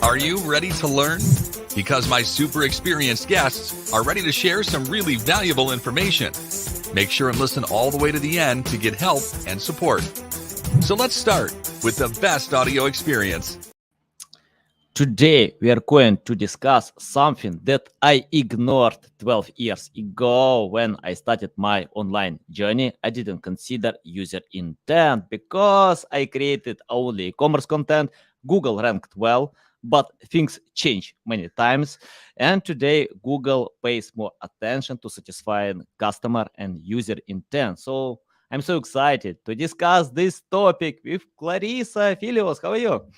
Are you ready to learn? Because my super experienced guests are ready to share some really valuable information. Make sure and listen all the way to the end to get help and support. So let's start with the best audio experience. Today, we are going to discuss something that I ignored 12 years ago when I started my online journey. I didn't consider user intent because I created only e-commerce content. Google ranked well, but things change many times. And today, Google pays more attention to satisfying customer and user intent. So I'm so excited to discuss this topic with Clarissa Filius. How are you?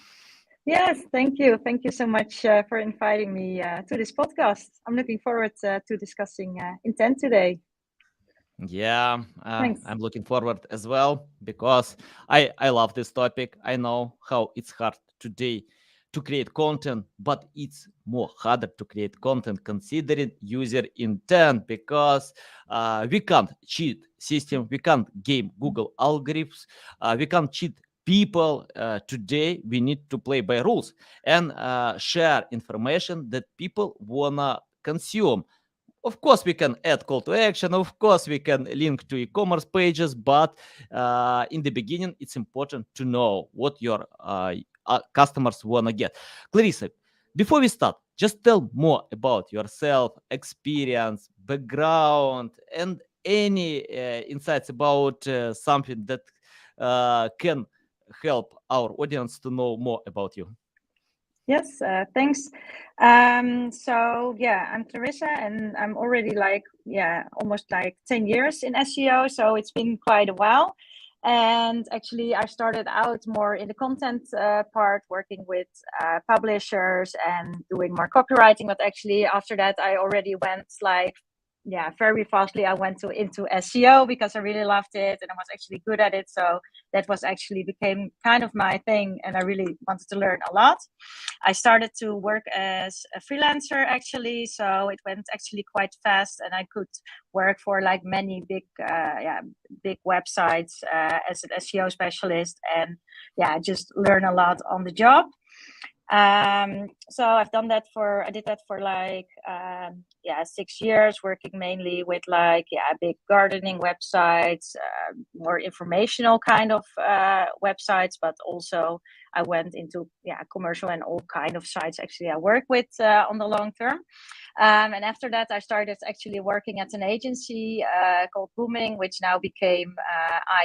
Yes, thank you. Thank you so much for inviting me to this podcast. I'm looking forward to discussing intent today. Yeah, Thanks. I'm looking forward as well because I love this topic. I know how it's hard today to create content, but it's more harder to create content considering user intent because we can't cheat system, we can't game Google algorithms, we can't cheat people. Today we need to play by rules and share information that people wanna consume. Of course, we can add call to action. Of course, we can link to e-commerce pages. But in the beginning, it's important to know what your customers want to get. Clarissa, before we start, just tell more about yourself, experience, background, and any insights about something that can help our audience to know more about you. Yes, thanks. So yeah, I'm Clarissa, and I'm already almost 10 years in SEO. So it's been quite a while. And actually, I started out more in the content part, working with publishers and doing more copywriting. But actually, after that, I already went very fastly. I went into SEO because I really loved it and I was actually good at it. So that was actually became kind of my thing, and I really wanted to learn a lot. I started to work as a freelancer actually, so it went actually quite fast, and I could work for many big websites as an SEO specialist, and just learn a lot on the job. So I did that for 6 years, working mainly with big gardening websites, more informational kind of websites, but also I went into commercial and all kind of sites actually I work with on the long term. And after that, I started actually working at an agency called Booming, which now became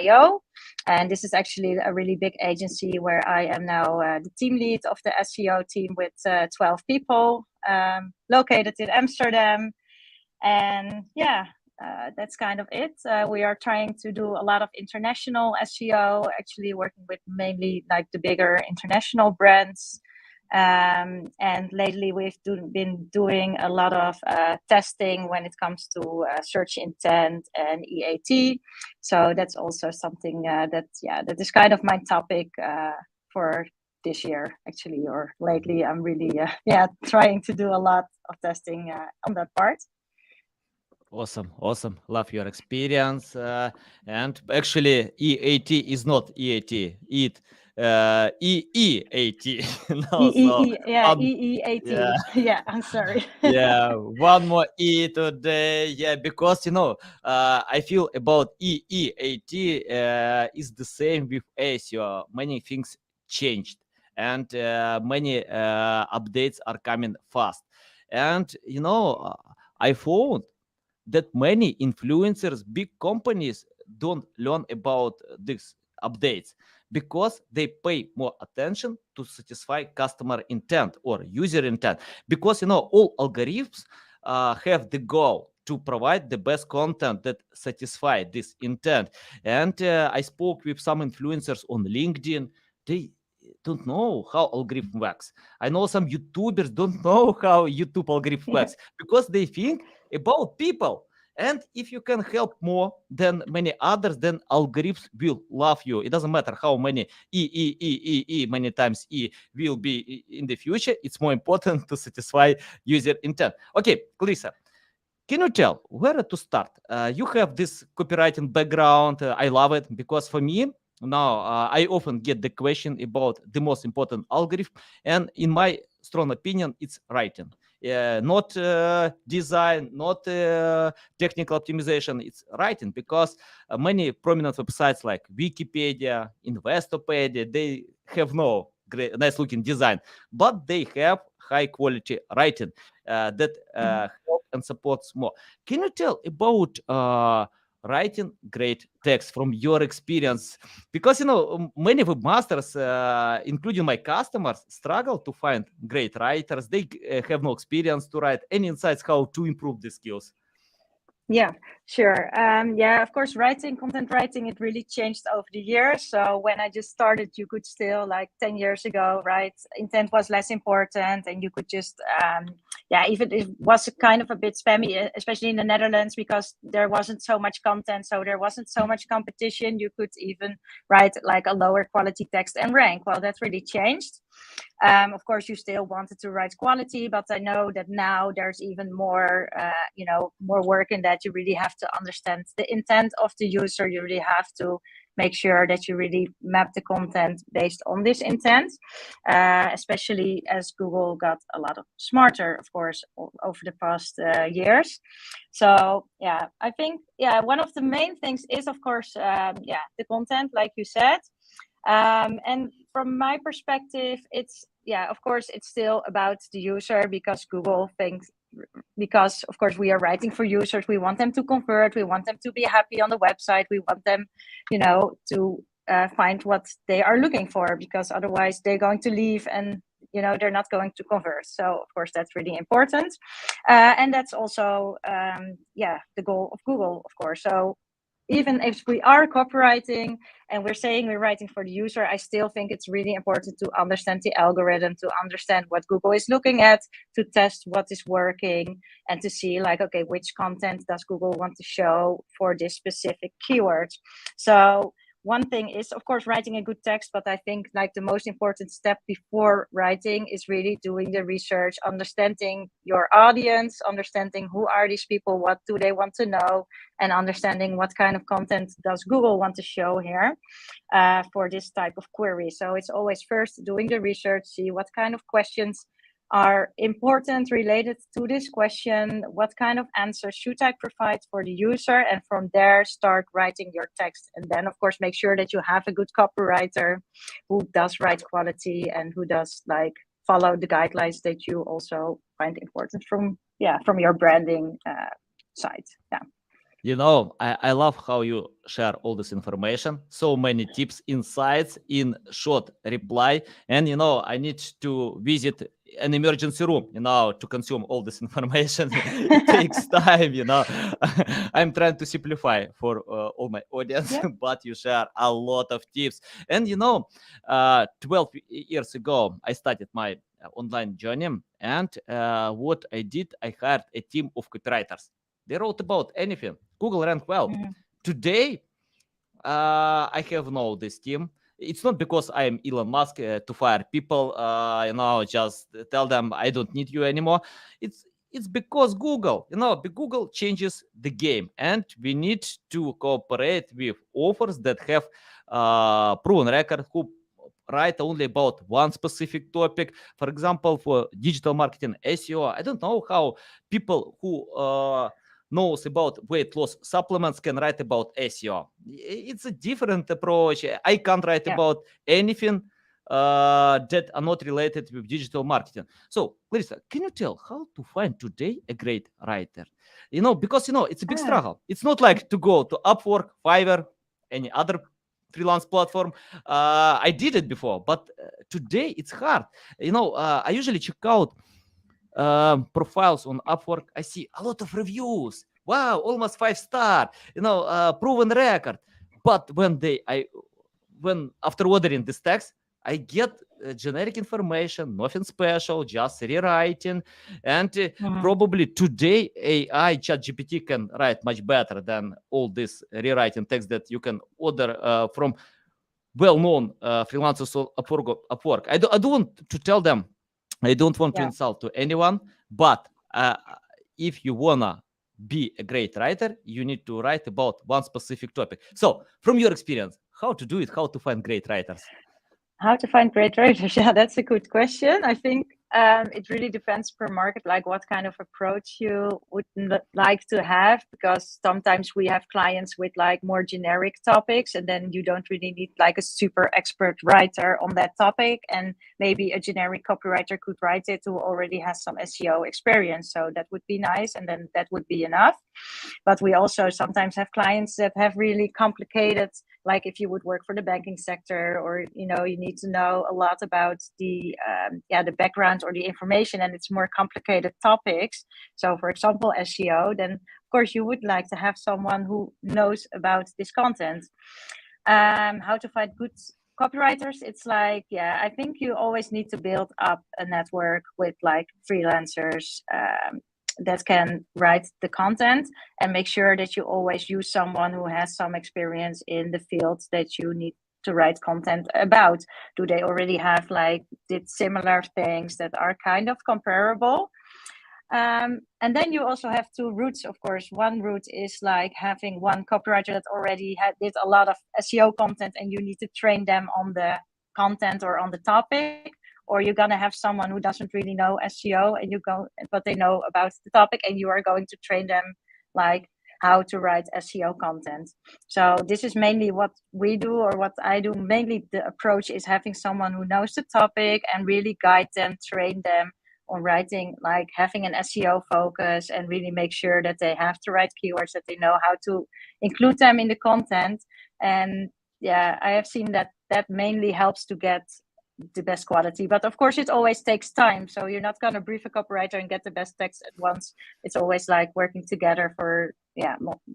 IO. And this is actually a really big agency where I am now the team lead of the SEO team with 12 people, located in Amsterdam. And that's kind of it. We are trying to do a lot of international SEO, actually working with mainly the bigger international brands. And lately we've been doing a lot of testing when it comes to search intent and EAT. So that's also something that is kind of my topic for this year, actually, or lately. I'm really trying to do a lot of testing on that part. Awesome. Love your experience. And actually, EAT is not EAT. EEAT. EEAT. Yeah, I'm sorry. One more E today. Yeah, because I feel about EEAT is the same with SEO. Many things changed, and many updates are coming fast. And I found that many influencers, big companies don't learn about these updates because they pay more attention to satisfy customer intent or user intent. Because all algorithms have the goal to provide the best content that satisfy this intent. And I spoke with some influencers on LinkedIn. They don't know how algorithm works. I know some YouTubers don't know how YouTube algorithm works because they think about people. And if you can help more than many others, then algorithms will love you. It doesn't matter how many many times will be in the future. It's more important to satisfy user intent. Okay, Clarissa, can you tell where to start? You have this copywriting background. I love it because for me, Now, I often get the question about the most important algorithm, and in my strong opinion, it's writing. Not design, not technical optimization. It's writing, because many prominent websites like Wikipedia, Investopedia, they have no great, nice looking design, but they have high quality writing that help and supports more. Can you tell about writing great text from your experience? Because many webmasters, including my customers, struggle to find great writers. They have no experience to write. Any insights how to improve the skills? Yeah, sure. Yeah, of course, content writing, it really changed over the years. So when I just started, you could still, like 10 years ago, right? Intent was less important, and you could just, even it was kind of a bit spammy, especially in the Netherlands, because there wasn't so much content. So there wasn't so much competition. You could even write like a lower quality text and rank. Well, that's really changed. Of course, you still wanted to write quality, but I know that now there's even more, more work in that. You really have to understand the intent of the user. You really have to make sure that you really map the content based on this intent, especially as Google got a lot of smarter, of course, over the past years. So, yeah, I think, one of the main things is, of course, the content, like you said. And from my perspective, of course, it's still about the user, because Google thinks, because of course we are writing for users, we want them to convert, we want them to be happy on the website, we want them, to find what they are looking for, because otherwise they're going to leave and they're not going to convert. So of course that's really important, and that's also the goal of Google, of course. So even if we are copywriting and we're saying we're writing for the user, I still think it's really important to understand the algorithm, to understand what Google is looking at, to test what is working, and to see like, okay, which content does Google want to show for this specific keyword. So one thing is, of course, writing a good text, but I think like the most important step before writing is really doing the research, understanding your audience, understanding who are these people, what do they want to know, and understanding what kind of content does Google want to show here for this type of query. So it's always first doing the research, see what kind of questions are important related to this question, what kind of answers should I provide for the user, and from there start writing your text. And then of course make sure that you have a good copywriter who does write quality and who does like follow the guidelines that you also find important from your branding side. I love how you share all this information, so many tips, insights in short reply. And I need to visit an emergency room to consume all this information. It takes time. I'm trying to simplify for all my audience, but you share a lot of tips. And 12 years ago I started my online journey, and what I did, I hired a team of copywriters. They wrote about anything. Google ranked well. Today, I have no this team. It's not because I am Elon Musk to fire people, just tell them I don't need you anymore. It's because Google, Google changes the game, and we need to cooperate with authors that have proven record, who write only about one specific topic. For example, for digital marketing, SEO, I don't know how people who knows about weight loss supplements can write about SEO. It's a different approach. I can't write about anything that are not related with digital marketing. So, Clarissa, can you tell how to find today a great writer? Because it's a big struggle. It's not like to go to Upwork, Fiverr, any other freelance platform. I did it before, but today it's hard. I usually check out profiles on Upwork. I see a lot of reviews. Wow, almost 5-star. Proven record. But when after ordering this text, I get generic information, nothing special, just rewriting. And probably today AI ChatGPT can write much better than all this rewriting text that you can order from well-known freelancers on Upwork. I don't want to tell them, I don't want to insult to anyone, but if you wanna be a great writer, you need to write about one specific topic. So, from your experience, how to do it, how to find great writers. How to find great writers? Yeah, that's a good question. I think it really depends per market, like what kind of approach you would like to have, because sometimes we have clients with like more generic topics, and then you don't really need like a super expert writer on that topic, and maybe a generic copywriter could write it who already has some SEO experience. So that would be nice, and then that would be enough. But we also sometimes have clients that have really complicated, like if you would work for the banking sector, or you need to know a lot about the background or the information, and it's more complicated topics. So for example, SEO, then of course you would like to have someone who knows about this content. How to find good copywriters? It's like, I think you always need to build up a network with like freelancers that can write the content, and make sure that you always use someone who has some experience in the field that you need to write content about. Do they already have did similar things that are kind of comparable? And then you also have two routes, of course. One route is like having one copywriter that already did a lot of SEO content, and you need to train them on the content or on the topic. Or you're going to have someone who doesn't really know SEO, but they know about the topic, and you are going to train them like how to write SEO content. So this is mainly what we do, or what I do. Mainly the approach is having someone who knows the topic and really guide them, train them on writing, like having an SEO focus, and really make sure that they have the right keywords, that they know how to include them in the content. And I have seen that mainly helps to get the best quality. But of course, it always takes time. So you're not going to brief a copywriter and get the best text at once. It's always like working together for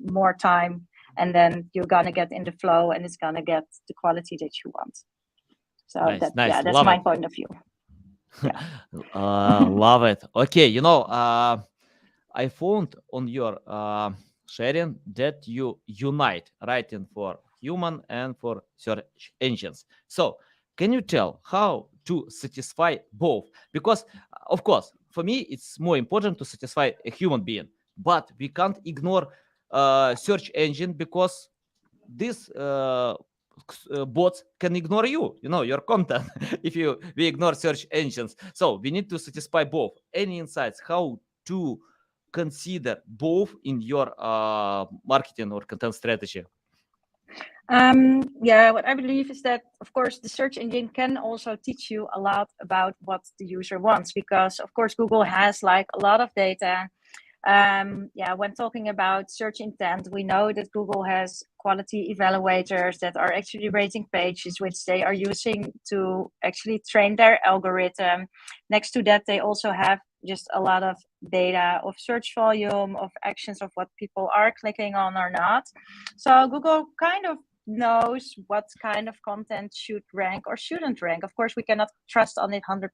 more time, and then you're going to get in the flow, and it's going to get the quality that you want. So nice. that's Love my it. point of view. Love it. Okay, I found on your sharing that you unite writing for human and for search engines. So can you tell how to satisfy both? Because of course, for me, it's more important to satisfy a human being, but we can't ignore search engine, because this bots can ignore your content if we ignore search engines. So we need to satisfy both. Any insights how to consider both in your marketing or content strategy? What I believe is that, of course, the search engine can also teach you a lot about what the user wants, because of course Google has like a lot of data. When talking about search intent, we know that Google has quality evaluators that are actually rating pages, which they are using to actually train their algorithm. Next to that, they also have just a lot of data of search volume, of actions, of what people are clicking on or not. So Google kind of knows what kind of content should rank or shouldn't rank. Of course, we cannot trust on it 100%,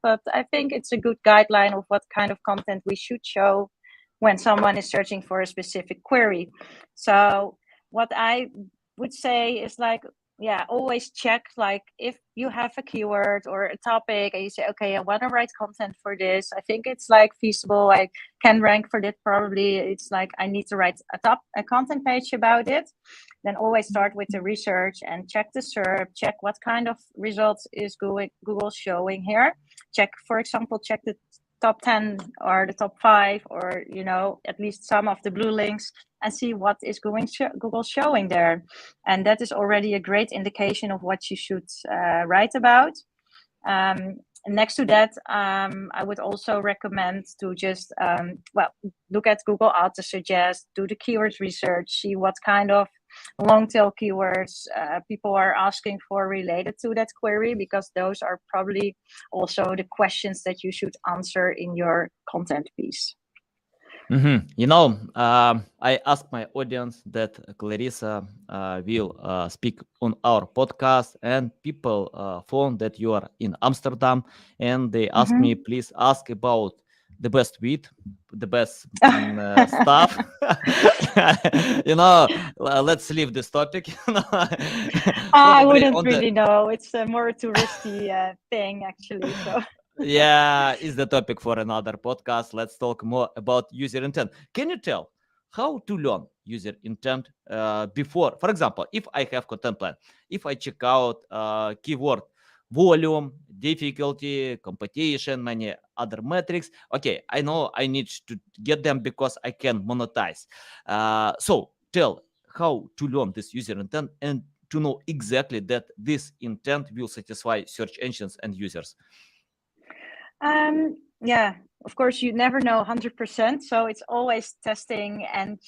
but I think it's a good guideline of what kind of content we should show when someone is searching for a specific query. So what I would say is always check, like if you have a keyword or a topic and you say, okay, I want to write content for this. I think it's feasible. I can rank for that. Probably it's I need to write a content page about it. Then always start with the research and check the SERP, check what kind of results is Google showing here. Check the top 10 or the top 5, or at least some of the blue links, and see what is Google showing there. And that is already a great indication of what you should write about. Next to that, I would also recommend to just look at Google Auto Suggest, do the keyword research, see what kind of long tail keywords people are asking for related to that query, because those are probably also the questions that you should answer in your content piece. I asked my audience that Clarissa will speak on our podcast, and people found that you are in Amsterdam, and they asked me, please ask about the best wheat, the best stuff. Let's leave this topic. I wouldn't really know. It's a more touristy thing, actually. So. Is the topic for another podcast. Let's talk more about user intent. Can you tell how to learn user intent before. For example, if I have content plan, if I check out keyword volume, difficulty, competition, many other metrics. Okay, I know I need to get them because I can monetize. So tell how to learn this user intent and to know exactly that this intent will satisfy search engines and users. Yeah, of course, you never know 100%. So it's always testing and,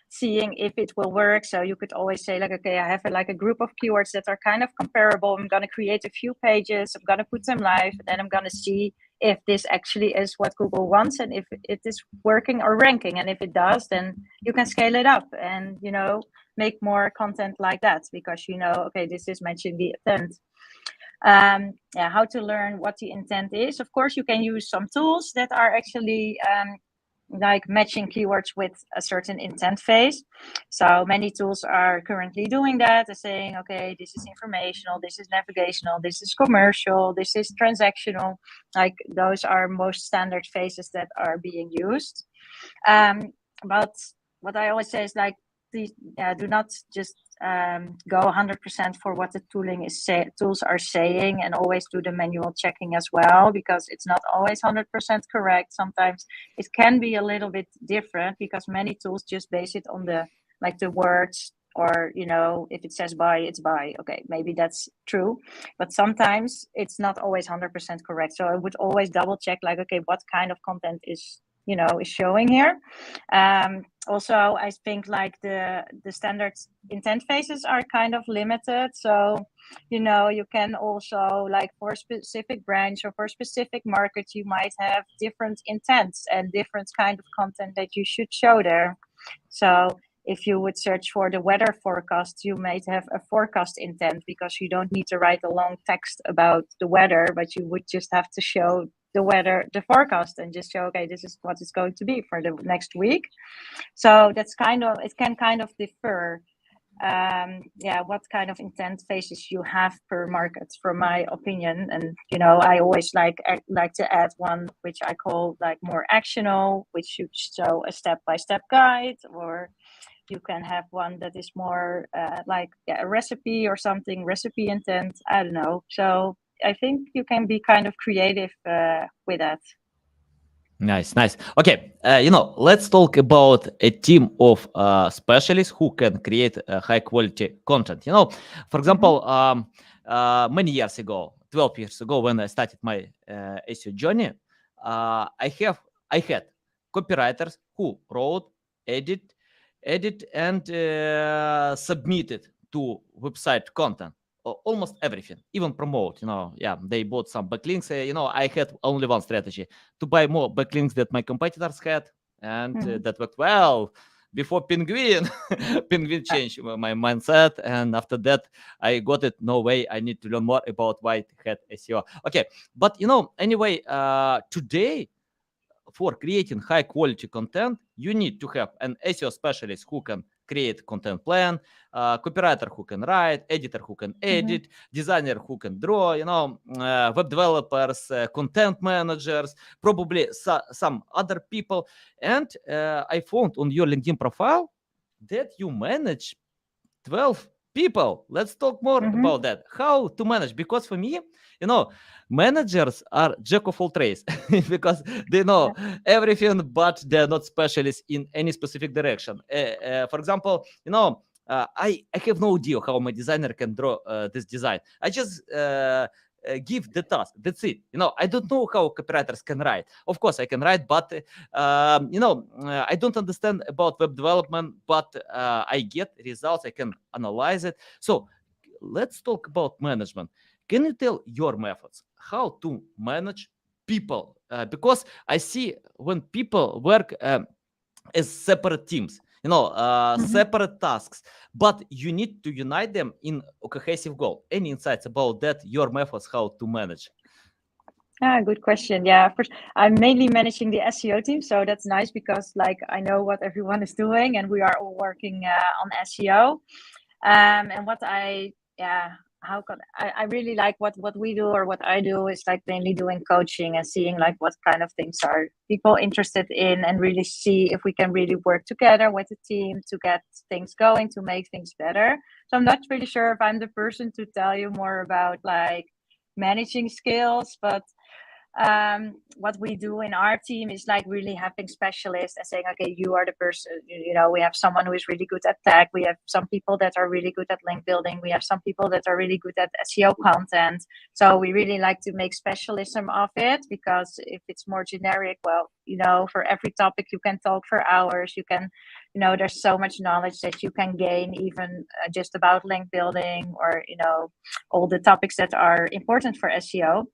seeing if it will work. So you could always say like, okay, I have a group of keywords that are kind of comparable. I'm going to create a few pages. I'm going to put them live. And then I'm going to see if this actually is what Google wants and if it is working or ranking. And if it does, then you can scale it up and, make more content like that because, okay, this is matching the intent. How to learn what the intent is. Of course, you can use some tools that are actually like matching keywords with a certain intent phase. So many tools are currently doing that. They're saying, okay, this is informational, this is navigational, this is commercial, this is transactional. Like those are most standard phases that are being used. But what I always say is like, do not just go 100% for what the tools are saying, and always do the manual checking as well, because it's not always 100% correct. Sometimes it can be a little bit different because many tools just base it on the words, or if it says buy, it's buy. Okay, maybe that's true, but sometimes it's not always 100% correct. So I would always double check, like, okay, what kind of content is showing here. Also, I think like the standard intent phases are kind of limited. So, you can also, like, for a specific branch or for specific markets, you might have different intents and different kind of content that you should show there. So if you would search for the weather forecast, you might have a forecast intent because you don't need to write a long text about the weather, but you would just have to show the weather, the forecast, and just show, okay, this is what it's going to be for the next week. So that's it can kind of differ. What kind of intent phases you have per market, from my opinion. And I always like to add one which I call like more actionable, which should show a step-by-step guide, or you can have one that is more a recipe or something, recipe intent. I don't know. So I think you can be kind of creative with that. Nice. Okay, let's talk about a team of specialists who can create high quality content. For example, many years ago, 12 years ago, when I started my SEO journey, I had copywriters who wrote, edit, and submitted to website content. Almost everything, even promote. They bought some backlinks. I had only one strategy: to buy more backlinks that my competitors had, and that worked well before Penguin. Penguin changed my mindset, and after that, I got it. No way, I need to learn more about white hat SEO. Okay, but anyway, today, for creating high quality content, you need to have an SEO specialist who can create content plan, copywriter who can write, editor who can edit, designer who can draw, web developers, content managers, probably some other people. And I found on your LinkedIn profile that you manage 12 people. Let's talk more about that. How to manage? Because for me, managers are jack of all trades because they know everything, but they're not specialists in any specific direction. For example, I have no idea how my designer can draw this design. I just give the task. That's it. I don't know how copywriters can write. Of course, I can write, but I don't understand about web development. But I get results. I can analyze it. So let's talk about management. Can you tell your methods how to manage people? Because I see when people work as separate teams, separate tasks, but you need to unite them in a cohesive goal. Any insights about that? Your methods how to manage? Good question. Yeah, first, I'm mainly managing the SEO team, so that's nice because I know what everyone is doing, and we are all working on SEO. And what I how could I really like what we do, or what I do is like mainly doing coaching and seeing like what kind of things are people interested in, and really see if we can really work together with the team to get things going, to make things better. So I'm not really sure if I'm the person to tell you more about like managing skills, but what we do in our team is like really having specialists and saying, okay, you are the person, we have someone who is really good at tech, we have some people that are really good at link building, we have some people that are really good at SEO content. So we really like to make specialism of it, because if it's more generic, well, for every topic you can talk for hours. You can, there's so much knowledge that you can gain, even just about link building, or all the topics that are important for SEO.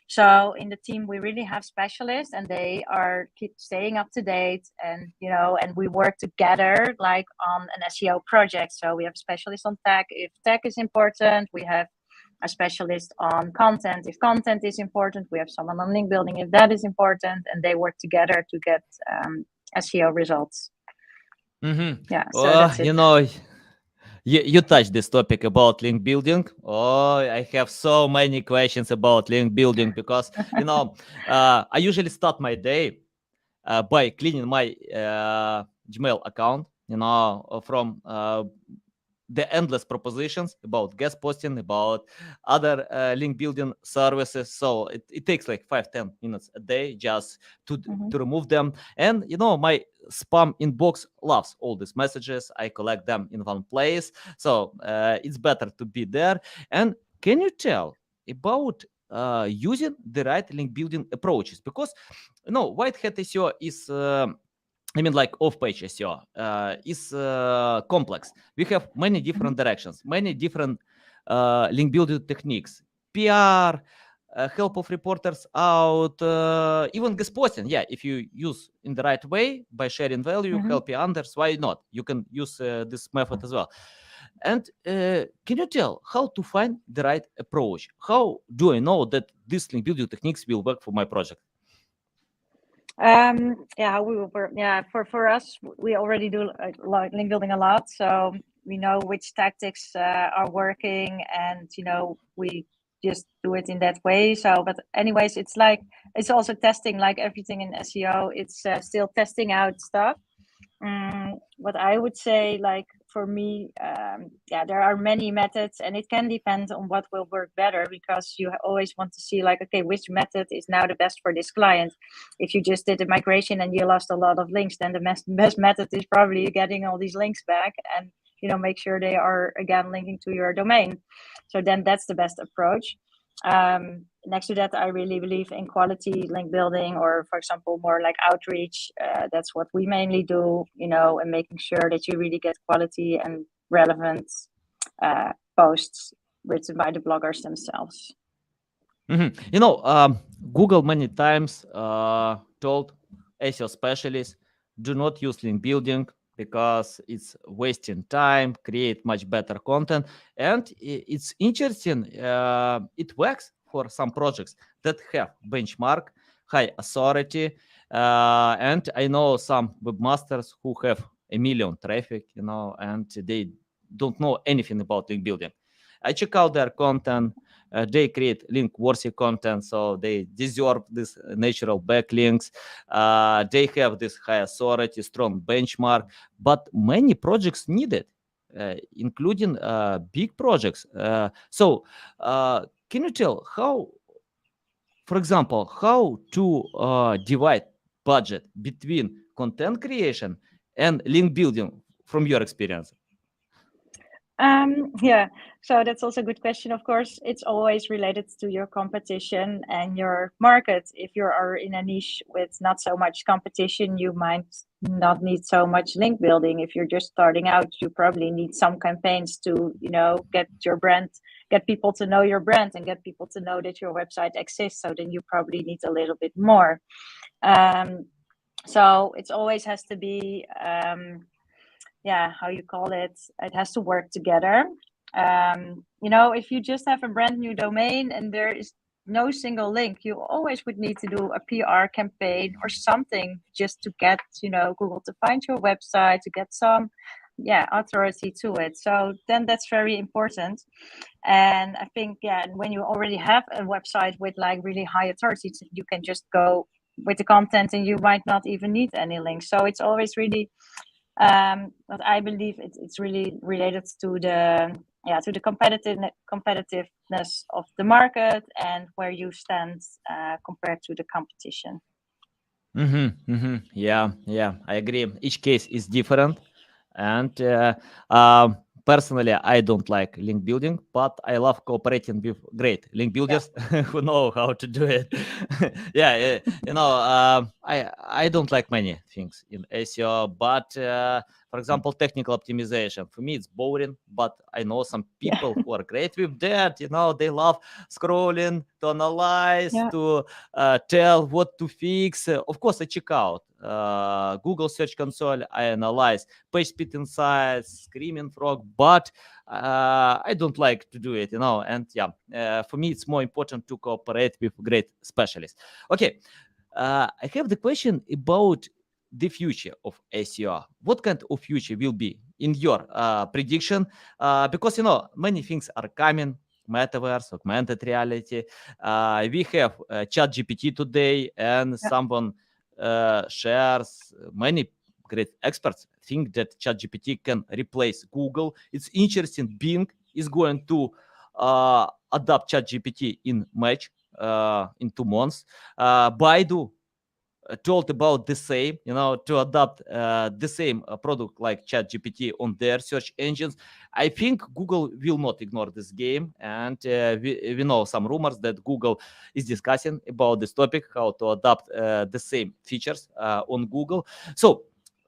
So in the team, we really have specialists, and they are keep staying up to date, and and we work together like on an SEO project. So we have specialists on tech if tech is important. We have a specialist on content if content is important. We have someone on link building if that is important, and they work together to get SEO results. Yeah, so that's it. You touched this topic about link building. Oh, I have so many questions about link building, because I usually start my day by cleaning my Gmail account, from the endless propositions about guest posting, about other link building services. So it takes like 5-10 minutes a day just to remove them. And my spam inbox loves all these messages. I collect them in one place, so it's better to be there. And can you tell about using the right link building approaches? Because white hat SEO is like off-page SEO is complex. We have many different directions, many different link building techniques, PR, help of reporters out, even guest posting. Yeah, if you use in the right way by sharing value, help others, why not? You can use this method as well. And can you tell how to find the right approach? How do I know that these link building techniques will work for my project? We will work. For us, we already do like link building a lot, so we know which tactics are working, and we just do it in that way. So, but anyways, it's also testing, like everything in SEO. It's still testing out stuff. What I would say, like for me, there are many methods, and it can depend on what will work better, because you always want to see like, okay, which method is now the best for this client. If you just did a migration and you lost a lot of links, then the best method is probably getting all these links back and make sure they are again linking to your domain. So then that's the best approach. Next to that, I really believe in quality link building, or for example, more like outreach. That's what we mainly do, and making sure that you really get quality and relevant posts written by the bloggers themselves. Google many times told SEO specialists, do not use link building because it's wasting time, create much better content. And it's interesting, it works for some projects that have benchmark, high authority. And I know some webmasters who have 1 million traffic, and they don't know anything about link building. I check out their content. They create link-worthy content, so they deserve this natural backlinks. They have this high authority, strong benchmark, but many projects need it, including big projects. So can you tell how, for example, how to divide budget between content creation and link building from your experience? So that's also a good question. Of course, it's always related to your competition and your market. If you are in a niche with not so much competition, you might not need so much link building. If you're just starting out, you probably need some campaigns to get your brand, get people to know your brand, and get people to know that your website exists. So then you probably need a little bit more. So it always has to be how you call it, it has to work together. If you just have a brand new domain and there is no single link, you always would need to do a PR campaign or something just to get Google to find your website, to get some authority to it. So then that's very important. And I think, when you already have a website with like really high authority, you can just go with the content and you might not even need any links. So it's always really, but I believe it's really related to the competitiveness of the market and where you stand compared to the competition. Yeah, I agree. Each case is different, and personally, I don't like link building, but I love cooperating with great link builders who know how to do it. I don't like many things in SEO, but for example, technical optimization. For me, it's boring, but I know some people who are great with that. They love scrolling to analyze, to tell what to fix. Of course, I check out Google Search Console. I analyze page speed insights, Screaming Frog, but I don't like to do it, And for me, it's more important to cooperate with great specialists. Okay, I have the question about the future of SEO. What kind of future will be in your prediction? Because many things are coming. Metaverse, augmented reality. We have ChatGPT today, and someone shares many great experts think that ChatGPT can replace Google. It's interesting. Bing is going to adopt ChatGPT in March, in 2 months. Baidu told about the same, to adopt the same product like ChatGPT on their search engines. I think Google will not ignore this game, and we know some rumors that Google is discussing about this topic, how to adopt the same features on Google. So,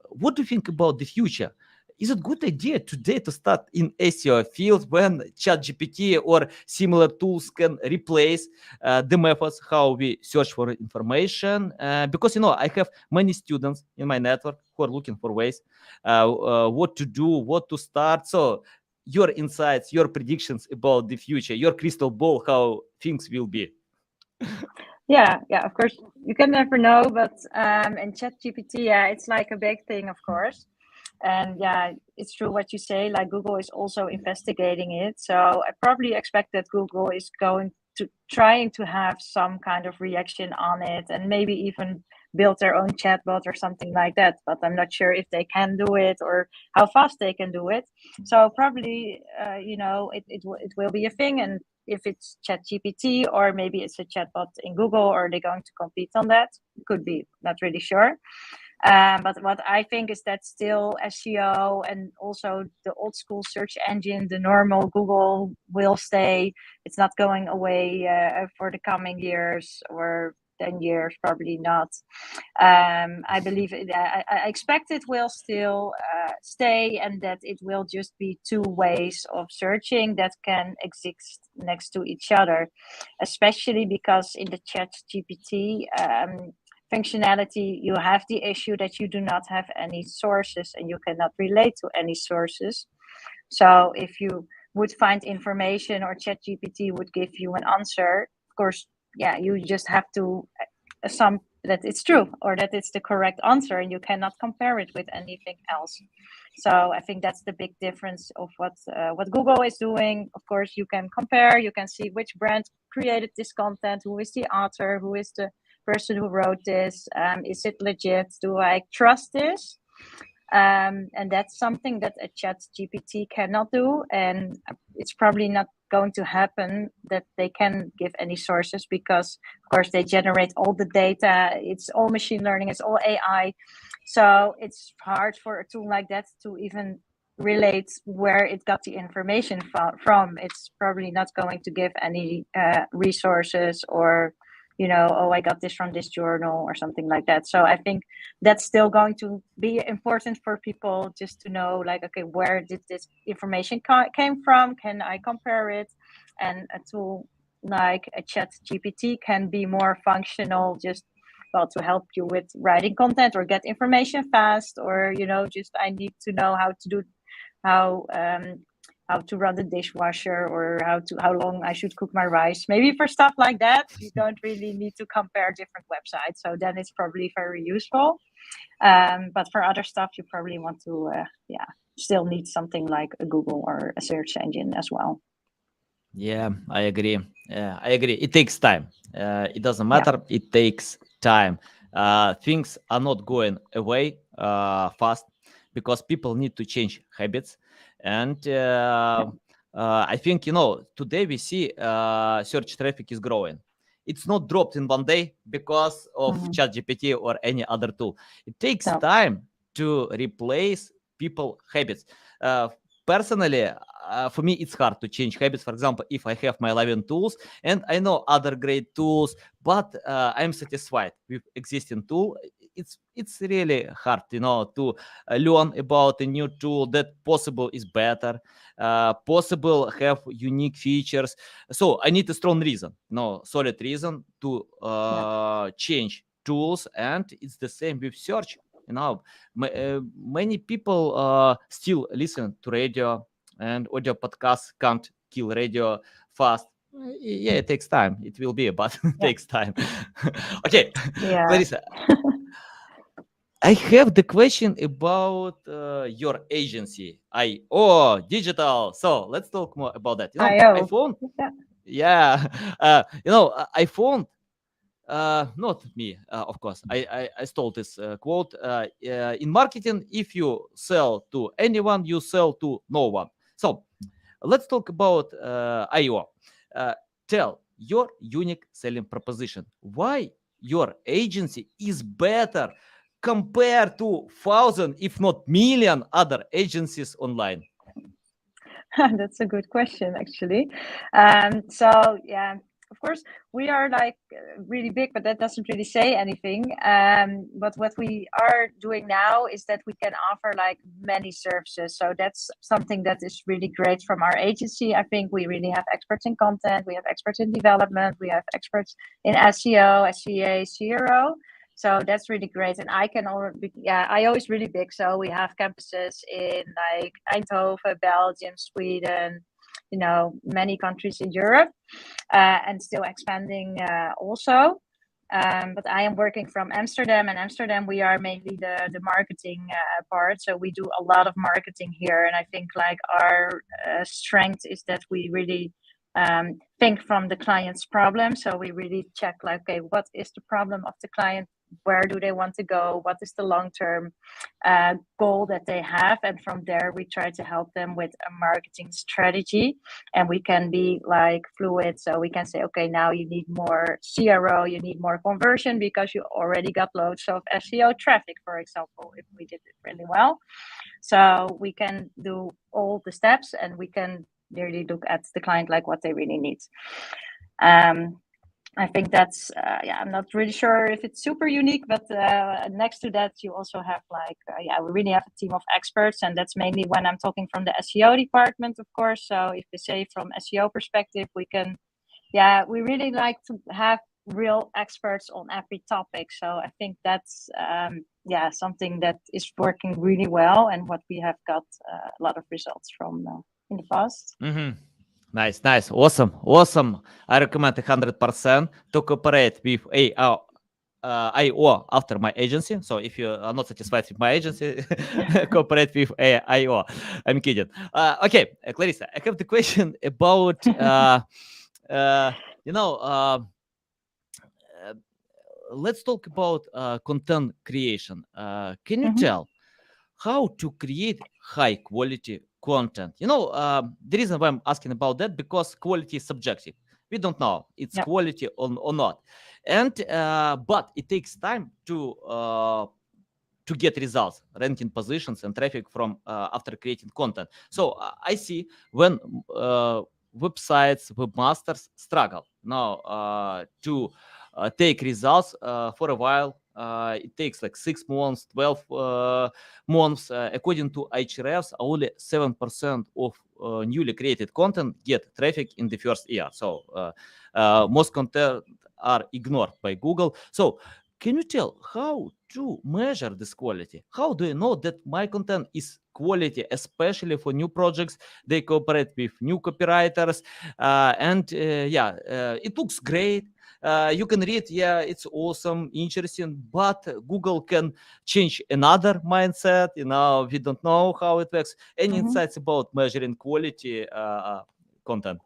what do you think about the future? Is it a good idea today to start in SEO field when ChatGPT or similar tools can replace the methods how we search for information? Because I have many students in my network who are looking for ways what to do, what to start. So your insights, your predictions about the future, your crystal ball, how things will be. Yeah, of course, you can never know, but in ChatGPT, it's like a big thing, of course. And it's true what you say, like Google is also investigating it. So I probably expect that Google is trying to have some kind of reaction on it, and maybe even build their own chatbot or something like that. But I'm not sure if they can do it or how fast they can do it. So probably, it will be a thing. And if it's ChatGPT or maybe it's a chatbot in Google, or they're going to compete on that, could be, not really sure. But what I think is that still SEO and also the old school search engine, the normal Google, will stay. It's not going away for the coming years or 10 years, probably not. I believe I expect it will still stay, and that it will just be two ways of searching that can exist next to each other, especially because in the ChatGPT functionality, you have the issue that you do not have any sources and you cannot relate to any sources. So if you would find information or ChatGPT would give you an answer, of course, you just have to assume that it's true or that it's the correct answer, and you cannot compare it with anything else. So I think that's the big difference of what Google is doing. Of course, you can compare, you can see which brand created this content, who is the author, who is the person who wrote this, is it legit, do I trust this? And that's something that a ChatGPT cannot do, and it's probably not going to happen that they can give any sources, because of course they generate all the data, it's all machine learning, it's all AI, so it's hard for a tool like that to even relate where it got the information from. It's probably not going to give any resources or I got this from this journal or something like that. So I think that's still going to be important for people, just to know, like, okay, where did this information came from? Can I compare it? And a tool like a ChatGPT can be more functional, just to help you with writing content or get information fast, or just I need to know how to run the dishwasher, or how long I should cook my rice. Maybe for stuff like that, you don't really need to compare different websites. So then it's probably very useful. But for other stuff, you probably want to, still need something like a Google or a search engine as well. Yeah, I agree. Yeah, I agree. It takes time. It doesn't Yeah. matter. It takes time. Things are not going away fast because people need to change habits. And I think, today we see search traffic is growing. It's not dropped in one day because of Mhm. ChatGPT or any other tool. It takes No. time to replace people habits. Uh, Personally, for me, it's hard to change habits. For example, if I have my 11 tools and I know other great tools, but I'm satisfied with existing tool, it's really hard, to learn about a new tool that possible is better, possible have unique features. So I need a strong reason, solid reason to Yeah. change tools, and it's the same with search. Many people still listen to radio, and audio podcasts can't kill radio fast. Yeah, it takes time. It will be, but it Yeah. takes time. Okay, Yeah. Clarissa, I have the question about your agency, IO Digital. So let's talk more about that. I IO. found, Yeah. yeah, I found not me, of course. I stole this quote. In marketing, if you sell to anyone, you sell to no one. So let's talk about IO. Uh, Tell your unique selling proposition. Why your agency is better compared to thousand, if not million, other agencies online. That's a good question, actually. So yeah, of course, we are like really big, but that doesn't really say anything. But what we are doing now is that we can offer like many services. So that's something that is really great from our agency. I think we really have experts in content, we have experts in development, we have experts in SEO, SEA, CRO. So that's really great. And I can already, yeah, IO is really big. So we have campuses in like Eindhoven, Belgium, Sweden, many countries in Europe, and still expanding also. But I am working from Amsterdam, and Amsterdam, we are mainly the marketing part. So we do a lot of marketing here. And I think like our strength is that we really think from the client's problem. So we really check like, okay, what is the problem of the client? Where do they want to go? What is the long-term goal that they have? And from there, we try to help them with a marketing strategy. And we can be like fluid. So we can say, okay, now you need more CRO, you need more conversion because you already got loads of SEO traffic, for example, if we did it really well. So we can do all the steps and we can really look at the client, like what they really need. I think that's, I'm not really sure if it's super unique, but next to that, you also have like, we really have a team of experts. And that's mainly when I'm talking from the SEO department, of course. So if we say from SEO perspective, we really like to have real experts on every topic. So I think that's, something that is working really well and what we have got a lot of results from in the past. Mm-hmm. Nice. Awesome. I recommend 100% to cooperate with IO after my agency. So if you are not satisfied with my agency, cooperate with IO. I'm kidding. Okay, Clarissa, I have the question about, let's talk about content creation. Can you tell how to create high quality content? The reason why I'm asking about that, because quality is subjective. We don't know it's quality or not, and but it takes time to get results, ranking positions, and traffic from after creating content. So I see when websites, webmasters struggle now to take results for a while. It takes like 6 months, 12 months. According to Ahrefs, only 7% of newly created content get traffic in the first year. So most content are ignored by Google. So can you tell how to measure this quality? How do you know that my content is quality, especially for new projects? They cooperate with new copywriters, and it looks great. You can read, yeah, it's awesome, interesting, but Google can change another mindset. We don't know how it works. Any Mhm. insights about measuring quality content?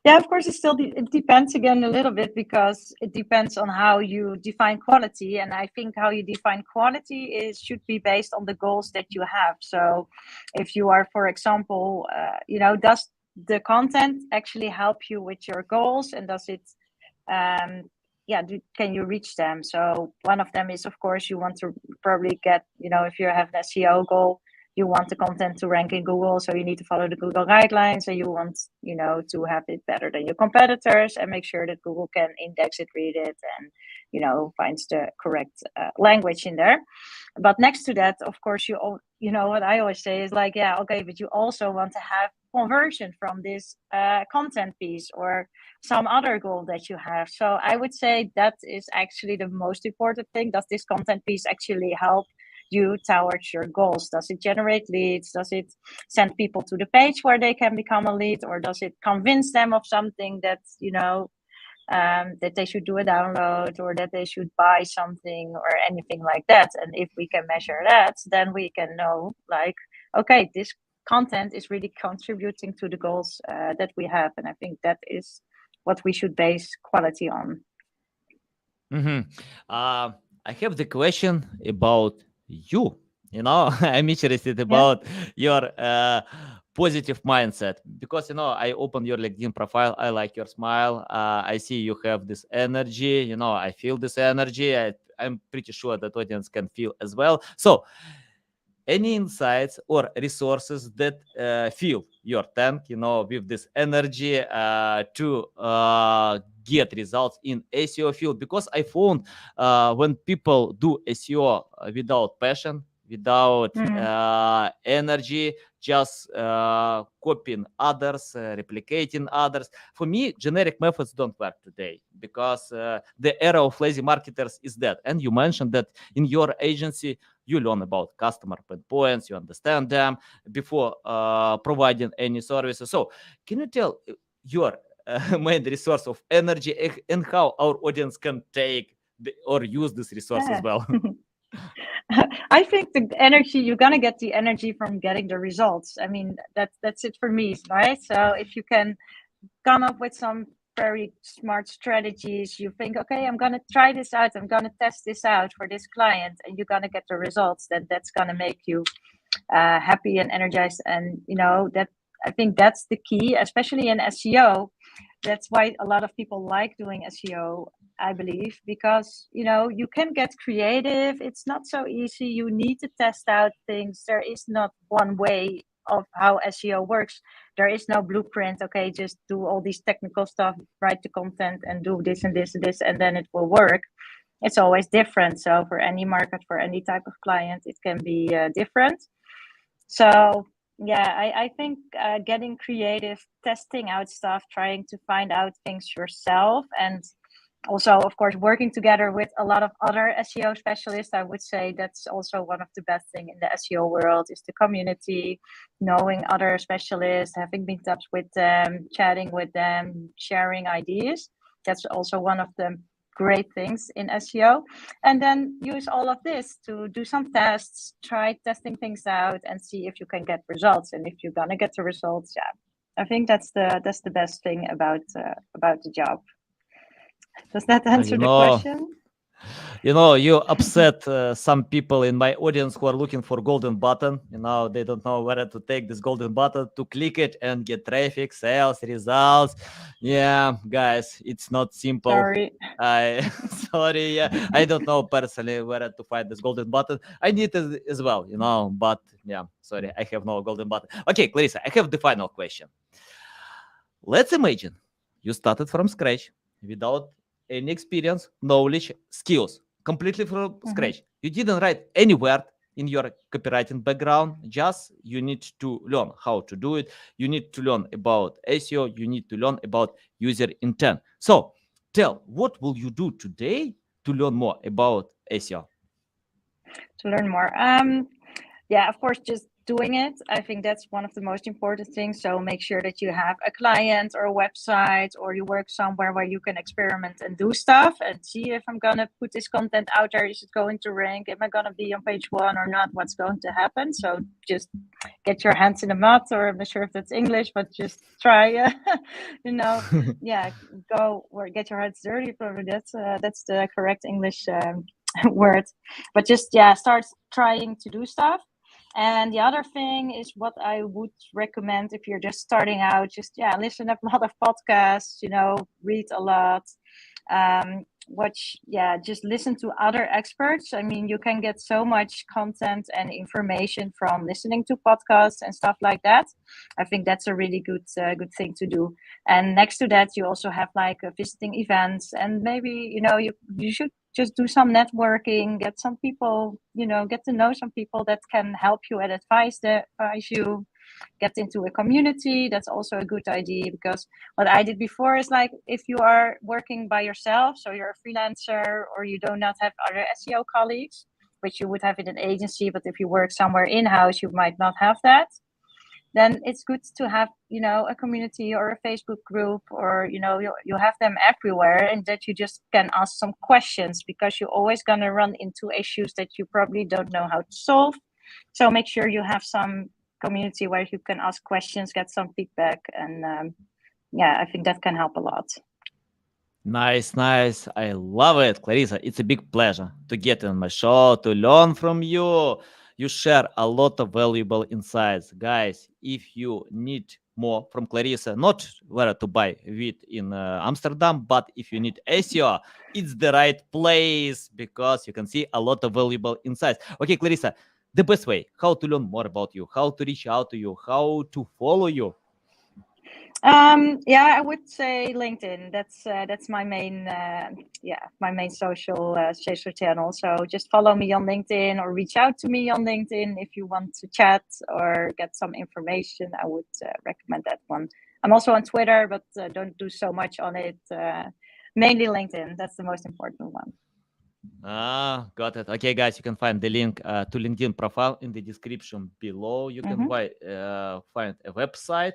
Yeah, of course, it depends again a little bit because it depends on how you define quality, and I think how you define quality is should be based on the goals that you have. So, if you are, for example, does the content actually help you with your goals, and does it, can you reach them? So one of them is, of course, you want to probably get, if you have an SEO goal, you want the content to rank in Google, so you need to follow the Google guidelines, and you want, to have it better than your competitors, and make sure that Google can index it, read it, and finds the correct language in there. But next to that, of course, what I always say is like, yeah, okay, but you also want to have conversion from this content piece or some other goal that you have. So I would say that is actually the most important thing. Does this content piece actually help you towards your goals? Does it generate leads? Does it send people to the page where they can become a lead? Or does it convince them of something that, that they should do a download or that they should buy something or anything like that? And if we can measure that, then we can know, like, okay, this content is really contributing to the goals that we have. And I think that is what we should base quality on. I have the question about you. I'm interested about your positive mindset because I opened your LinkedIn profile. I like your smile. I see you have this energy. I feel this energy. I'm pretty sure that audience can feel as well. So, any insights or resources that fill your tank, with this energy to get results in SEO field? Because I found when people do SEO without passion, without energy, just copying others, replicating others. For me, generic methods don't work today because the era of lazy marketers is dead. And you mentioned that in your agency, you learn about customer pain points, you understand them before providing any services. So, can you tell your main resource of energy and how our audience can take or use this resource as well? I think the energy, you're gonna get the energy from getting the results. I mean, that's it for me, right? So if you can come up with some very smart strategies, you think, okay, I'm gonna try this out, I'm gonna test this out for this client, and you're gonna get the results, then that's gonna make you happy and energized. And that, I think that's the key, especially in SEO. That's why a lot of people like doing SEO, I believe, because you can get creative. It's not so easy. You need to test out things. There is not one way of how SEO works. There is no blueprint. Okay, just do all these technical stuff, write the content, and do this and this and this, and then it will work. It's always different. So for any market, for any type of client, it can be different. So yeah, I think getting creative, testing out stuff, trying to find out things yourself, and also, of course, working together with a lot of other SEO specialists. I would say that's also one of the best things in the SEO world is the community, knowing other specialists, having meetups with them, chatting with them, sharing ideas. That's also one of the great things in SEO. And then use all of this to do some tests, try testing things out, and see if you can get results. And if you're gonna get the results, yeah, I think that's the best thing about the job. Does that answer the question? You upset some people in my audience who are looking for golden button. They don't know where to take this golden button to click it and get traffic, sales, results. Yeah, guys, it's not simple. Sorry. Sorry. Yeah, I don't know personally where to find this golden button. I need it as well, but yeah, sorry, I have no golden button. Okay, Clarissa, I have the final question. Let's imagine you started from scratch without any experience, knowledge, skills, completely from scratch. You didn't write any word in your copywriting background, just you need to learn how to do it. You need to learn about SEO. You need to learn about user intent. So tell, what will you do today to learn more about SEO? To learn more. Yeah, of course, just doing it. I think that's one of the most important things. So make sure that you have a client or a website, or you work somewhere where you can experiment and do stuff and see if I'm gonna put this content out there, is it going to rank, am I gonna be on page 1 or not, what's going to happen. So just get your hands in the mud, or I'm not sure if that's English, but just try go or get your hands dirty. Probably that's the correct English word. But just start trying to do stuff. And the other thing is, what I would recommend if you're just starting out, just listen up a lot of podcasts, read a lot, just listen to other experts. I mean, you can get so much content and information from listening to podcasts and stuff like that. I think that's a really good thing to do. And next to that, you also have like visiting events, and maybe you should just do some networking, get some people, get to know some people that can help you and advise you, get into a community. That's also a good idea, because what I did before is, like, if you are working by yourself, so you're a freelancer, or you do not have other SEO colleagues, which you would have in an agency, but if you work somewhere in-house, you might not have that. Then it's good to have, a community or a Facebook group, or, you have them everywhere, and that you just can ask some questions, because you're always going to run into issues that you probably don't know how to solve. So make sure you have some community where you can ask questions, get some feedback. And I think that can help a lot. Nice. I love it, Clarissa. It's a big pleasure to get on my show, to learn from you. You share a lot of valuable insights. Guys, if you need more from Clarissa, not where to buy wheat in Amsterdam, but if you need SEO, it's the right place, because you can see a lot of valuable insights. Okay, Clarissa, the best way, how to learn more about you, how to reach out to you, how to follow you. I would say LinkedIn. That's my main my main social channel. So just follow me on LinkedIn, or reach out to me on LinkedIn if you want to chat or get some information. I would recommend that one. I'm also on Twitter, but don't do so much on it. Mainly LinkedIn. That's the most important one. Got it. Okay, guys, you can find the link to LinkedIn profile in the description below. You can find a website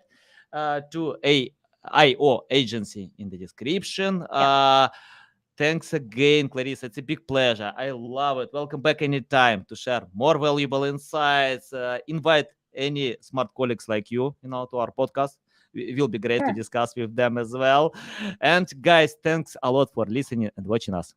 to a IO agency in the description. Thanks again, Clarissa. It's a big pleasure. I love it. Welcome back anytime to share more valuable insights. Invite any smart colleagues like you, to our podcast. It will be great to discuss with them as well. And guys, thanks a lot for listening and watching us.